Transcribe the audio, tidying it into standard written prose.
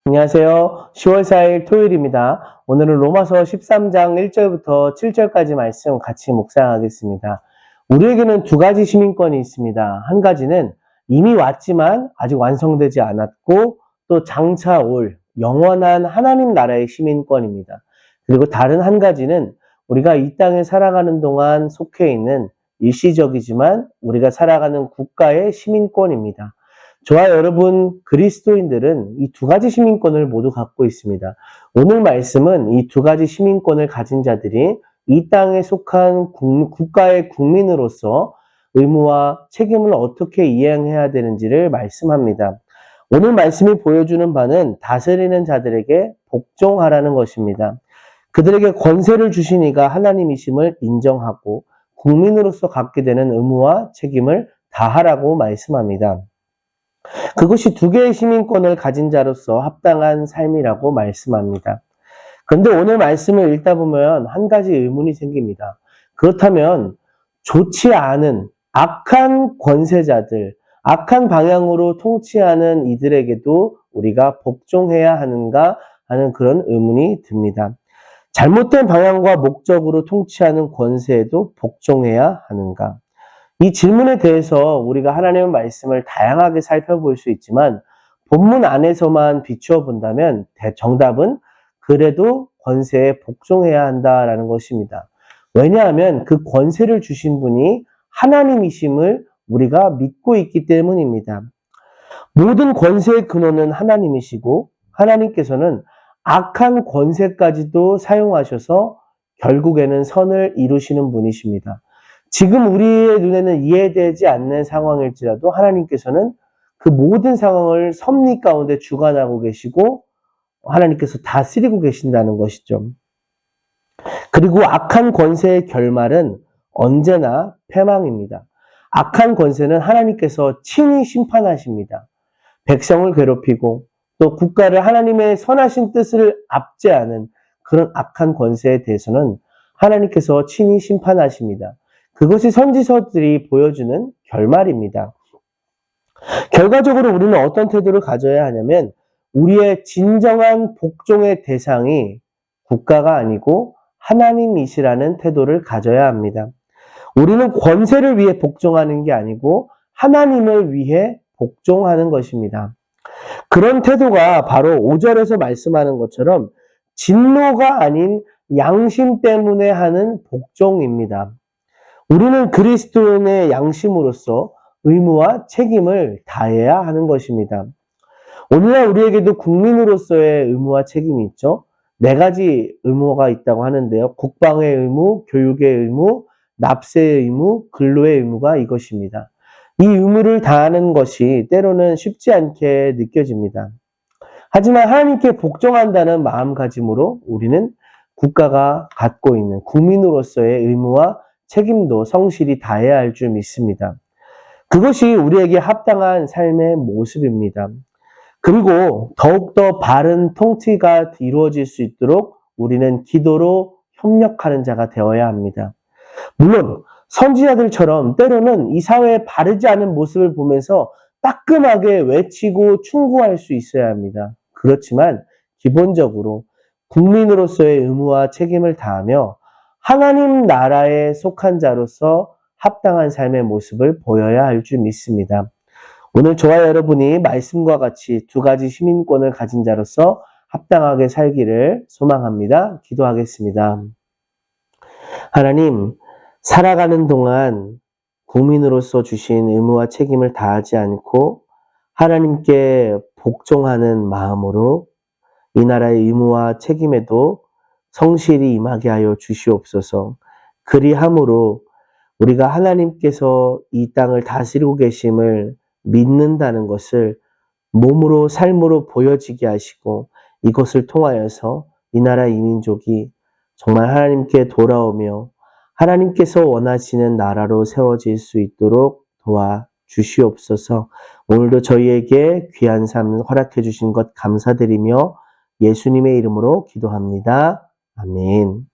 안녕하세요. 10월 4일 토요일입니다. 오늘은 로마서 13장 1절부터 7절까지 말씀 같이 묵상하겠습니다. 우리에게는 두 가지 시민권이 있습니다. 한 가지는 이미 왔지만 아직 완성되지 않았고 또 장차 올 영원한 하나님 나라의 시민권입니다. 그리고 다른 한 가지는 우리가 이 땅에 살아가는 동안 속해 있는 일시적이지만 우리가 살아가는 국가의 시민권입니다. 저와 여러분 그리스도인들은 이 두 가지 시민권을 모두 갖고 있습니다. 오늘 말씀은 이 두 가지 시민권을 가진 자들이 이 땅에 속한 국가의 국민으로서 의무와 책임을 어떻게 이행해야 되는지를 말씀합니다. 오늘 말씀이 보여주는 바는 다스리는 자들에게 복종하라는 것입니다. 그들에게 권세를 주신 이가 하나님이심을 인정하고 국민으로서 갖게 되는 의무와 책임을 다하라고 말씀합니다. 그것이 두 개의 시민권을 가진 자로서 합당한 삶이라고 말씀합니다. 그런데 오늘 말씀을 읽다 보면 한 가지 의문이 생깁니다. 그렇다면 좋지 않은 악한 권세자들, 악한 방향으로 통치하는 이들에게도 우리가 복종해야 하는가 하는 그런 의문이 듭니다. 잘못된 방향과 목적으로 통치하는 권세에도 복종해야 하는가? 이 질문에 대해서 우리가 하나님의 말씀을 다양하게 살펴볼 수 있지만 본문 안에서만 비추어 본다면 정답은 그래도 권세에 복종해야 한다라는 것입니다. 왜냐하면 그 권세를 주신 분이 하나님이심을 우리가 믿고 있기 때문입니다. 모든 권세의 근원은 하나님이시고 하나님께서는 악한 권세까지도 사용하셔서 결국에는 선을 이루시는 분이십니다. 지금 우리의 눈에는 이해되지 않는 상황일지라도 하나님께서는 그 모든 상황을 섭리 가운데 주관하고 계시고 하나님께서 다스리고 계신다는 것이죠. 그리고 악한 권세의 결말은 언제나 패망입니다. 악한 권세는 하나님께서 친히 심판하십니다. 백성을 괴롭히고 또 국가를 하나님의 선하신 뜻을 압제하는 그런 악한 권세에 대해서는 하나님께서 친히 심판하십니다. 그것이 선지서들이 보여주는 결말입니다. 결과적으로 우리는 어떤 태도를 가져야 하냐면 우리의 진정한 복종의 대상이 국가가 아니고 하나님이시라는 태도를 가져야 합니다. 우리는 권세를 위해 복종하는 게 아니고 하나님을 위해 복종하는 것입니다. 그런 태도가 바로 5절에서 말씀하는 것처럼 진노가 아닌 양심 때문에 하는 복종입니다. 우리는 그리스도인의 양심으로서 의무와 책임을 다해야 하는 것입니다. 오늘날 우리에게도 국민으로서의 의무와 책임이 있죠. 4가지 의무가 있다고 하는데요. 국방의 의무, 교육의 의무, 납세의 의무, 근로의 의무가 이것입니다. 이 의무를 다하는 것이 때로는 쉽지 않게 느껴집니다. 하지만 하나님께 복종한다는 마음가짐으로 우리는 국가가 갖고 있는 국민으로서의 의무와 책임도 성실히 다해야 할 줄 믿습니다. 그것이 우리에게 합당한 삶의 모습입니다. 그리고 더욱더 바른 통치가 이루어질 수 있도록 우리는 기도로 협력하는 자가 되어야 합니다. 물론 선지자들처럼 때로는 이 사회에 바르지 않은 모습을 보면서 따끔하게 외치고 충고할 수 있어야 합니다. 그렇지만 기본적으로 국민으로서의 의무와 책임을 다하며 하나님 나라에 속한 자로서 합당한 삶의 모습을 보여야 할 줄 믿습니다. 오늘 저와 여러분이 말씀과 같이 두 가지 시민권을 가진 자로서 합당하게 살기를 소망합니다. 기도하겠습니다. 하나님, 살아가는 동안 국민으로서 주신 의무와 책임을 다하지 않고 하나님께 복종하는 마음으로 이 나라의 의무와 책임에도 성실히 임하게 하여 주시옵소서. 그리함으로 우리가 하나님께서 이 땅을 다스리고 계심을 믿는다는 것을 몸으로 삶으로 보여지게 하시고 이것을 통하여서 이 나라 이민족이 정말 하나님께 돌아오며 하나님께서 원하시는 나라로 세워질 수 있도록 도와 주시옵소서. 오늘도 저희에게 귀한 삶 허락해 주신 것 감사드리며 예수님의 이름으로 기도합니다. 아멘.